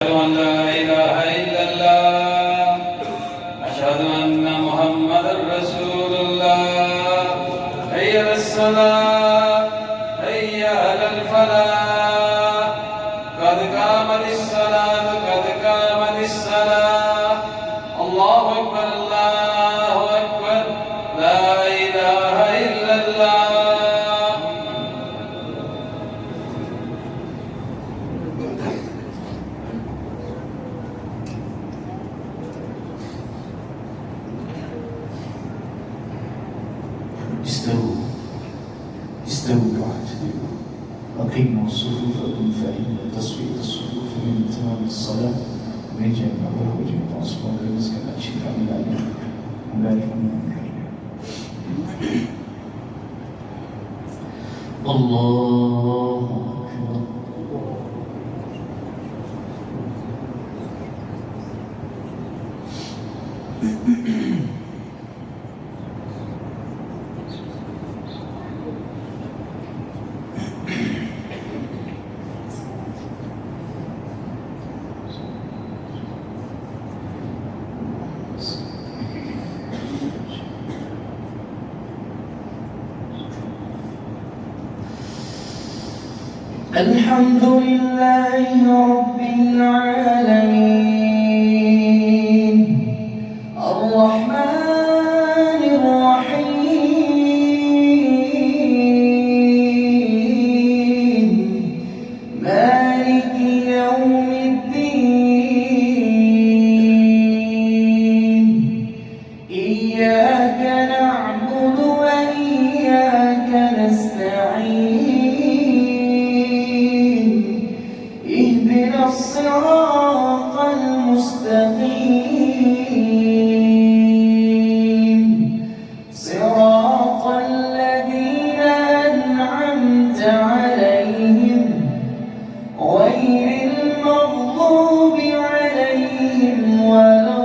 أشهد أن لا إله إلا الله أشهد أن محمدا رسول الله حي على الصلاة حي على الفلاح قد قامت الصلاة قد قامت الصلاة الله أكبر الله أكبر لا إله إلا الله استووا واعتدلوا أقيموا صفوفكم فإن تسوية الصفوف من تمام الصلاة ومن جميع وجه وأصبر رزق الأشياء من العلم وبارك الله أكبر. الحمد لله رب العالمين الرحمن الرحيم مالك يوم الدين إياك نعبد وإياك نستعين اهدنا الصراط المستقيم صراط الذين أنعمت عليهم غير المغضوب عليهم ولا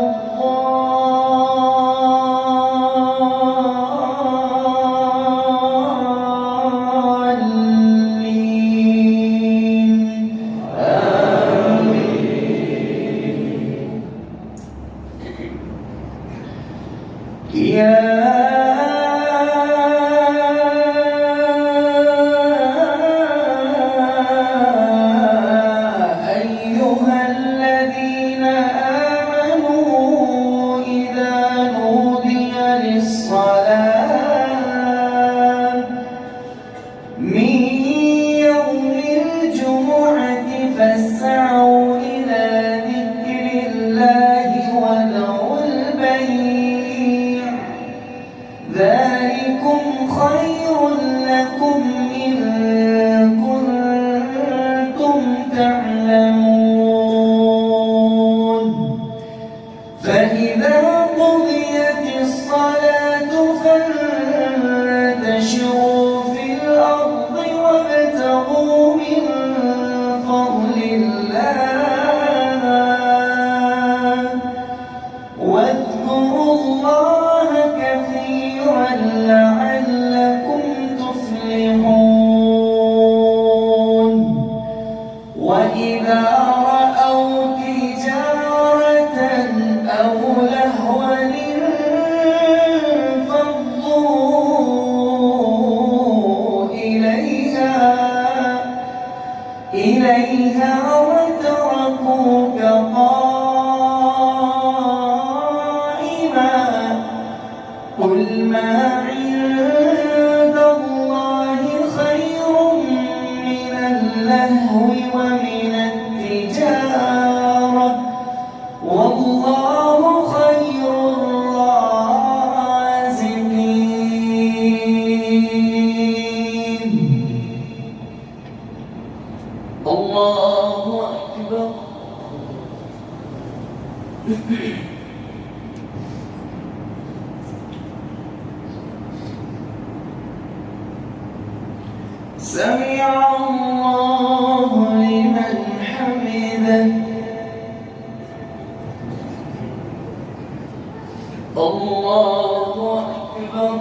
يا أيها الذين آمنوا إذا نودي للصلاة من يوم الجمعة فاسعوا إلى ذكر الله وذروا البيع ذلكم خير لكم إن كنتم تعلمون فإذا قضيت الصلاة فانتشروا في الأرض وابتغوا من فضل الله واذكروا الله كثيرا لعلكم تفلحون وإذا رأوا تجارة أو لهوا انفضوا إليها وتركوك قائما قل ما عند الله خير من اللهو ومن التجارة والله خير الرازقين. الله أكبر. سمع الله لمن حمده الله أكبر.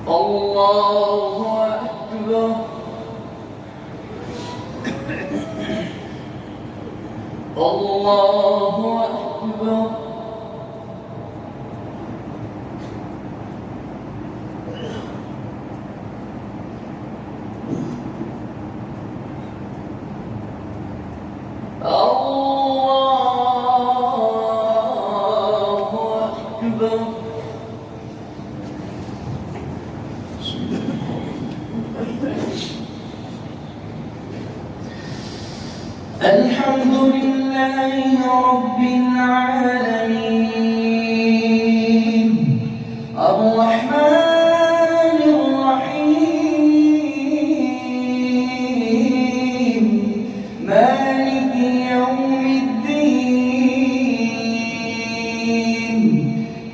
الله أكبر. الله أكبر. الحمد لله رب العالمين الرحمن الرحيم مالك يوم الدين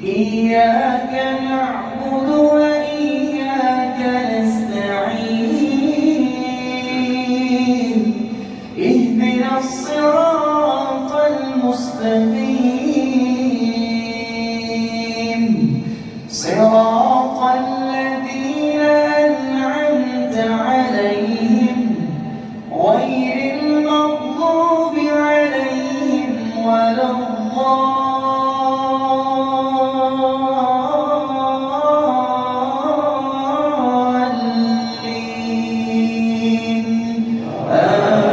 إياك نعبد وإياك نستعين اهدنا الصراط المستقيم صراط الذين أنعمت عليهم غير المغضوب عليهم ولا الضالين آمين.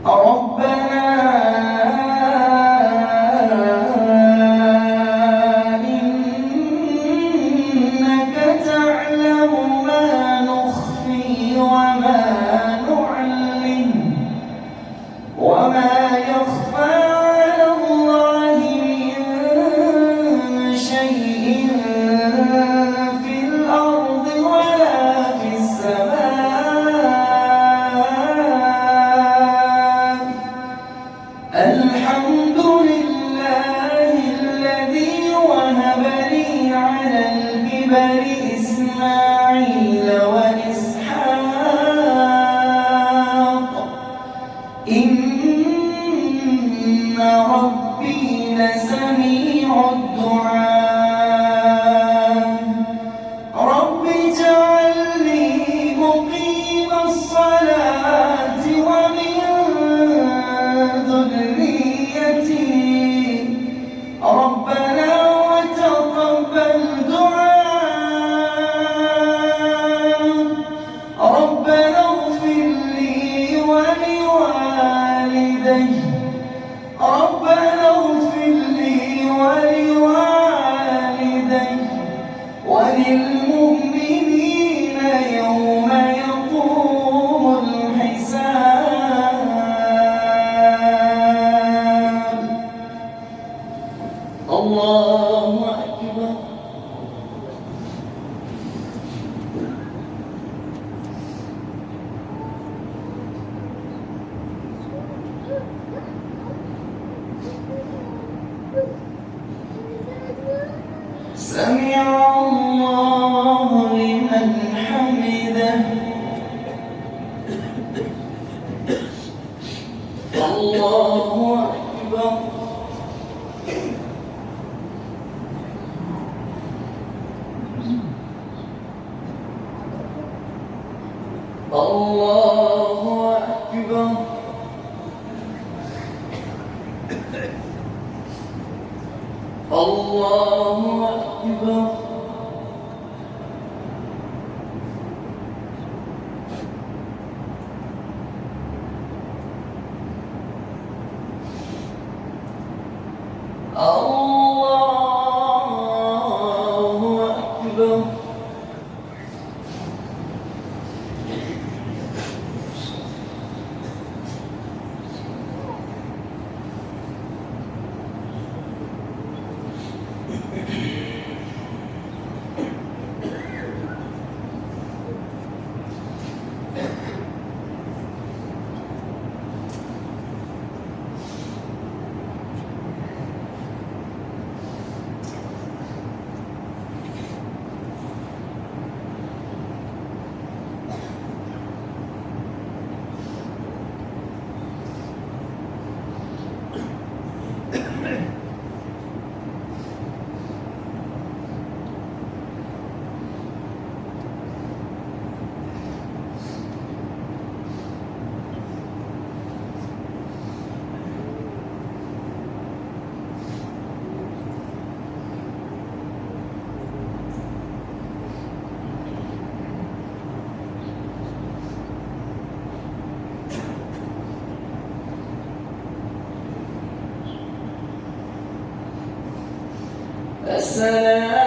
ربنا إنك تعلم ما نخفي وما نعلن وما يخفى على الله من شيء في الأرض ولا في السماء. الحمد لله الذي وهب لي على الكبر إسماعيل وإسحاق إن ربي لسميع الدعاء. رب اجعلني مقيم الصلاة ومن ذريتي ربنا وتقبل دعاء. ربنا اغفر لي ولوالدي ربنا اغفر لي ولوالدي وللمؤمنين يوم يقوم الحساب. الله أكبر. سمع الله لمن حمده. الله أكبر. الله أكبر. الله أكبر. الله أكبر. السلام